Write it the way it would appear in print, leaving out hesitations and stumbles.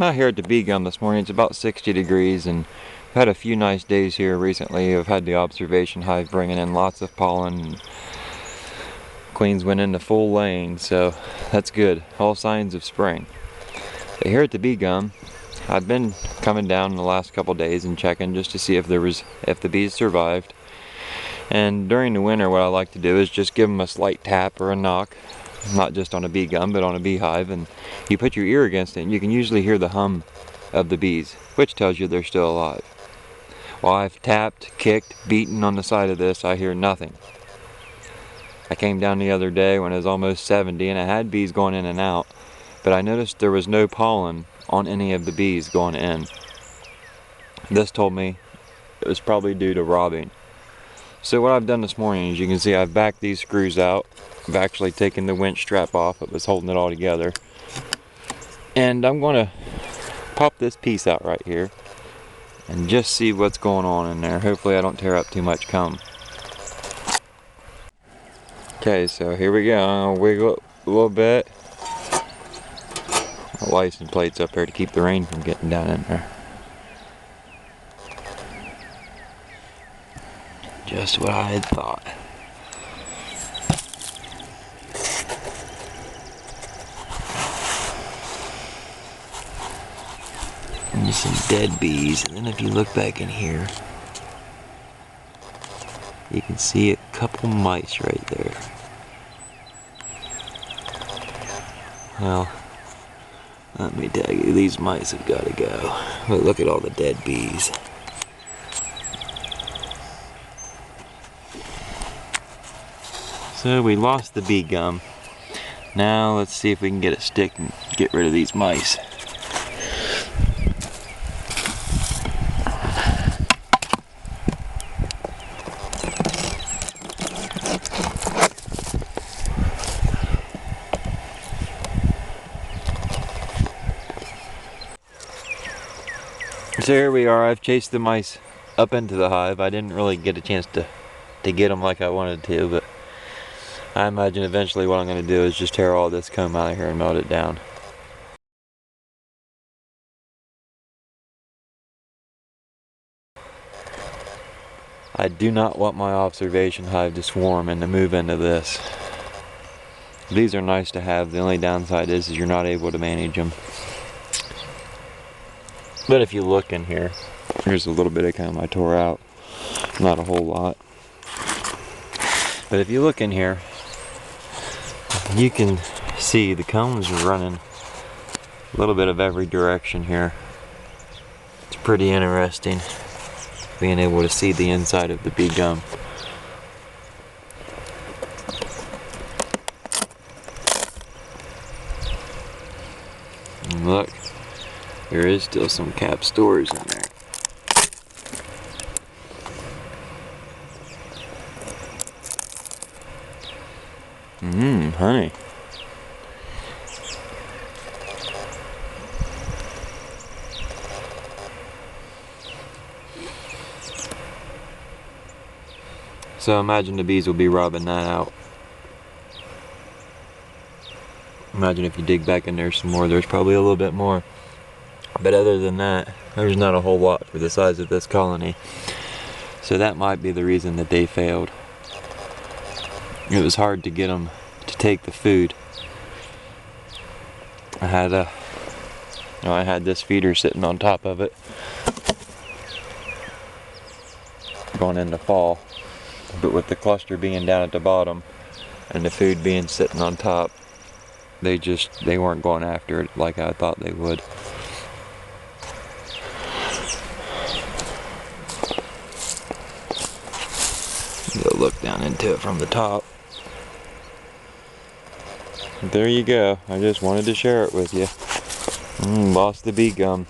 out here at the bee gum this morning. It's about 60 degrees and I've had a few nice days here recently. I've had the observation hive bringing in lots of pollen and queens went into full laying, so that's good. All signs of spring. But here at the bee gum, I've been coming down in the last couple days and checking just to see if the bees survived. And during the winter, what I like to do is just give them a slight tap or a knock, not just on a bee gum, but on a beehive, and you put your ear against it and you can usually hear the hum of the bees, which tells you they're still alive. While I've tapped, kicked, beaten on the side of this, I hear nothing. I came down the other day when it was almost 70 and I had bees going in and out, but I noticed there was no pollen on any of the bees going in. This told me it was probably due to robbing. So what I've done this morning, as you can see, I've backed these screws out. I've actually taken the winch strap off that was holding it all together. And I'm going to pop this piece out right here and just see what's going on in there. Hopefully I don't tear up too much comb. Okay, so here we go. I'll wiggle it a little bit. My license plate's up there to keep the rain from getting down in there. Just what I had thought. And just some dead bees, and then if you look back in here, you can see a couple mice right there. Well, let me tell you, these mice have got to go. But look at all the dead bees. So we lost the bee gum. Now let's see if we can get a stick and get rid of these mice. So here we are. I've chased the mice up into the hive. I didn't really get a chance to get them like I wanted to, but I imagine eventually what I'm going to do is just tear all this comb out of here and melt it down. I do not want my observation hive to swarm and to move into this. These are nice to have. The only downside is you're not able to manage them. But if you look in here, here's a little bit of comb I tore out. Not a whole lot. But if you look in here, you can see the combs are running a little bit of every direction here. It's pretty interesting being able to see the inside of the bee gum. And look, there is still some cap stores in there. Honey. So imagine the bees will be robbing that out. Imagine if you dig back in there some more, there's probably a little bit more. But other than that, there's not a whole lot for the size of this colony. So that might be the reason that they failed. It was hard to get them to take the food. I had this feeder sitting on top of it going into fall, but with the cluster being down at the bottom and the food being sitting on top, they weren't going after it like I thought they would. Go look down into it from the top. There you go. I just wanted to share it with you. Lost the bee gum.